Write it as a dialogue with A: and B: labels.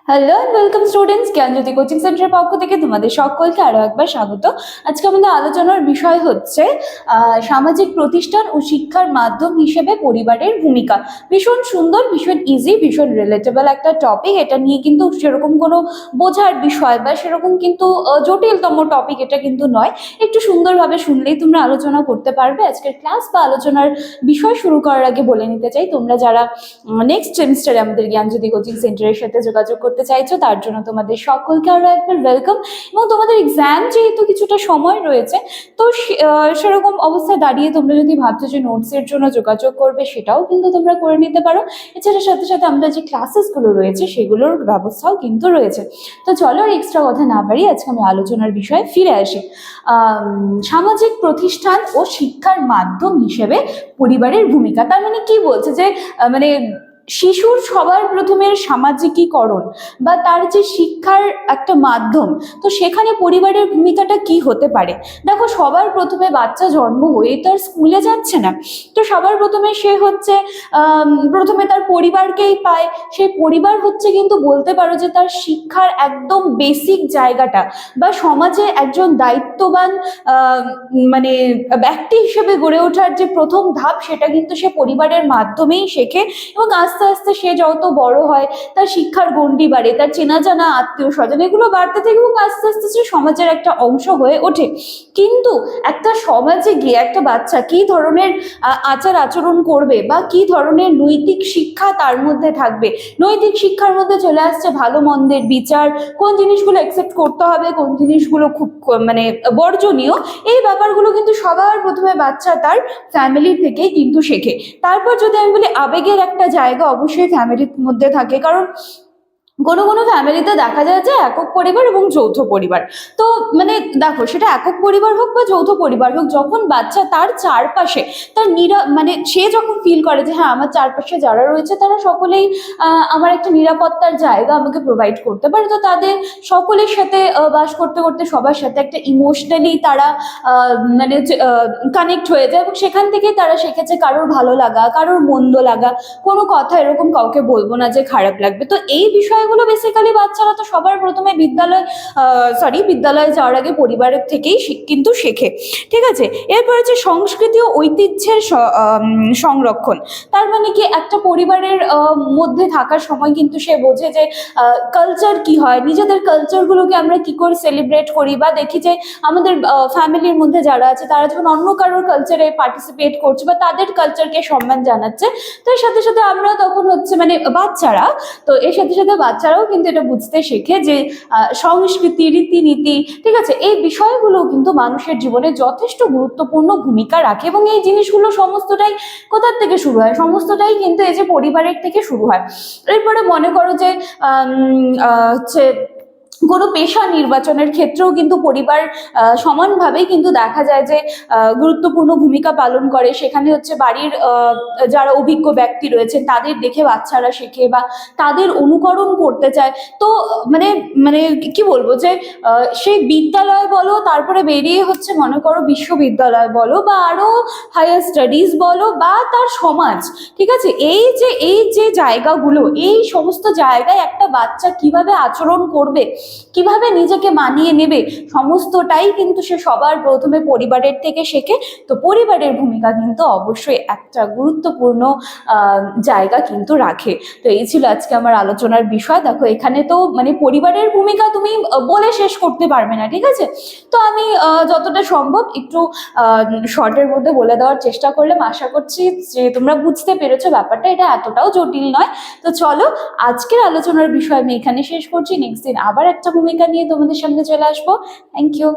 A: Hello and welcome students, Gyanjyoti coaching সেন্টারের পক্ষ থেকে তোমাদের সকলকে আরো একবার স্বাগত। আজকে আমাদের আলোচনার বিষয় হচ্ছে সামাজিক প্রতিষ্ঠান ও শিক্ষার মাধ্যম হিসেবে পরিবারের ভূমিকা। ভীষণ সুন্দর, ভীষণ ইজি, ভীষণ রিলেটেবল একটা টপিক। এটা নিয়ে কিন্তু সেরকম কোনো বোঝার বিষয় বা সেরকম কিন্তু জটিলতম টপিক এটা কিন্তু নয়। একটু সুন্দরভাবে শুনলেই তোমরা আলোচনা করতে পারবে। আজকের ক্লাস বা আলোচনার বিষয় শুরু করার আগে বলে নিতে চাই, তোমরা যারা নেক্সট সেমিস্টারে আমাদের জ্ঞানজ্যোতি কোচিং সেন্টারের সাথে যোগাযোগ করতে চাইছো তার জন্য তোমাদের সকলকে আরো একবার ওয়েলকাম। এবং তোমাদের এক্সাম যেহেতু কিছুটা সময় রয়েছে, তো সেরকম অবস্থায় দাঁড়িয়ে তোমরা যদি ভাবছো যে নোটসের জন্য যোগাযোগ করবে, সেটাও কিন্তু তোমরা করে নিতে পারো। এছাড়া সাথে সাথে আমাদের যে ক্লাসেসগুলো রয়েছে সেগুলোর ব্যবস্থাও কিন্তু রয়েছে। তো চলো আর এক্সট্রা কথা না বাড়িয়ে আজকে আমি আলোচনার বিষয়ে ফিরে আসি। সামাজিক প্রতিষ্ঠান ও শিক্ষার মাধ্যম হিসেবে পরিবারের ভূমিকা। তার মানে কি বলছে যে মানে শিশুর সবার প্রথমে সামাজিকীকরণ বা তার যে শিক্ষার একটা মাধ্যম, তো সেখানে পরিবারের ভূমিকাটা কি হতে পারে। দেখো, সবার প্রথমে বাচ্চা জন্ম হয়ে তার স্কুলে যাচ্ছে না, তো সবার প্রথমে সে হচ্ছে প্রথমে তার পরিবারকেই পায়। সেই পরিবার হচ্ছে কিন্তু বলতে পারো যে তার শিক্ষার একদম বেসিক জায়গাটা, বা সমাজে একজন দায়িত্ববান মানে ব্যক্তি হিসেবে গড়ে ওঠার যে প্রথম ধাপ, সেটা কিন্তু সে পরিবারের মাধ্যমেই শেখে। এবং আস্তে আস্তে সে যত বড় হয়, তার শিক্ষার গণ্ডি বাড়ে, তার চেনা জানা আত্মীয় স্বজন এগুলো বাড়তে থাকে এবং আস্তে আস্তে সে সমাজের একটা অংশ হয়ে ওঠে। কিন্তু একটা সমাজে গিয়ে একটা বাচ্চা কি ধরনের আচার আচরণ করবে বা কি ধরনের নৈতিক শিক্ষা তার মধ্যে থাকবে, নৈতিক শিক্ষার মধ্যে চলে আসছে ভালো মন্দের বিচার, কোন জিনিসগুলো অ্যাকসেপ্ট করতে হবে, কোন জিনিসগুলো খুব মানে বর্জনীয়, এই ব্যাপারগুলো কিন্তু সবার প্রথমে বাচ্চা তার ফ্যামিলি থেকেই কিন্তু শেখে। তারপর যদি আমি বলি আবেগের একটা জায়গা অবশ্যই ফ্যামিলির মধ্যে থাকে, কারণ কোনো কোনো ফ্যামিলিতে দেখা যায় যে একক পরিবার এবং যৌথ পরিবার। তো মানে দেখো, সেটা একক পরিবার হোক বা যৌথ পরিবার হোক, যখন বাচ্চা তার চারপাশে তার মানে সে যখন ফিল করে যে হ্যাঁ, আমার চারপাশে যারা রয়েছে তারা সকলেই আমার একটা নিরাপত্তার জায়গা আমাকে প্রোভাইড করতে পারে, তো তাদের সকলের সাথে বাস করতে করতে সবার সাথে একটা ইমোশনালি তারা মানে কানেক্ট হয়ে যায়, এবং সেখান থেকে তারা শিখেছে কারোর ভালো লাগা, কারোর মন্দ লাগা, কোনো কথা এরকম কাউকে বলবো না যে খারাপ লাগবে। তো এই বিষয়গুলো বেসিক্যালি বাচ্চারা তো সবার প্রথমে বিদ্যালয়ে যাওয়ার আগে পরিবারের থেকেই কিন্তু শেখে। ঠিক আছে, এরপর হচ্ছে সংস্কৃতি ও ঐতিহ্যের সংরক্ষণ। তার মানে কি, একটা পরিবারের মধ্যে থাকার সময় কিন্তু সে বোঝে যে কালচার কি হয়, নিজেদের কালচারগুলোকে আমরা কি করে সেলিব্রেট করি, বা দেখি যে আমাদের ফ্যামিলির মধ্যে যারা আছে তারা যখন অন্য কারোর কালচারে পার্টিসিপেট করছে বা তাদের কালচারকে সম্মান জানাচ্ছে, তো এর সাথে সাথে আমরা তখন হচ্ছে মানে বাচ্চারা, তো এর সাথে সাথে বাচ্চারাও কিন্তু এটা বুঝতে শেখে যে সংস্কৃতি, রীতিনীতি, ঠিক আছে, এই বিষয়গুলো কিন্তু মানুষের জীবনে যথেষ্ট গুরুত্বপূর্ণ ভূমিকা রাখে। এবং এই জিনিসগুলো সমস্তটাই কোথার থেকে শুরু হয়, সমস্তটাই কিন্তু এই যে পরিবারের থেকে শুরু হয়। এরপরে মনে করো যে হচ্ছে কোনো পেশা নির্বাচনের ক্ষেত্রেও কিন্তু পরিবার সমানভাবেই কিন্তু দেখা যায় যে গুরুত্বপূর্ণ ভূমিকা পালন করে। সেখানে হচ্ছে বাড়ির যারা অভিজ্ঞ ব্যক্তি রয়েছেন তাদের দেখে বাচ্চারা শেখে বা তাদের অনুকরণ করতে চায়। তো মানে মানে কি বলবো যে সেই বিদ্যালয় বলো, তারপরে বেরিয়ে হচ্ছে মনে করো বিশ্ববিদ্যালয় বলো, বা আরো হায়ার স্টাডিজ বলো, বা তার সমাজ, ঠিক আছে, এই যে জায়গাগুলো, এই সমস্ত জায়গায় একটা বাচ্চা কিভাবে আচরণ করবে, কিভাবে নিজেকে মানিয়ে নেবে, সমস্তটাই কিন্তু সে সবার প্রথমে পরিবারের থেকে শেখে। তো পরিবারের ভূমিকা কিন্তু অবশ্যই একটা গুরুত্বপূর্ণ জায়গা কিন্তু রাখে। তো এই ছিল আজকে আমার আলোচনার বিষয়। দেখো, এখানে তো মানে পরিবারের ভূমিকা তুমি বলে শেষ করতে পারবে না, ঠিক আছে, তো আমি যতটা সম্ভব একটু শর্টের মধ্যে বলে দেওয়ার চেষ্টা করলাম। আশা করছি যে তোমরা বুঝতে পেরেছো ব্যাপারটা, এটা এতটাও জটিল নয়। তো চলো, আজকের আলোচনার বিষয় আমি এখানে শেষ করছি। নেক্সট দিন আবার একটা ভূমিকা নিয়ে তোমাদের সামনে চলে আসবো। Thank you.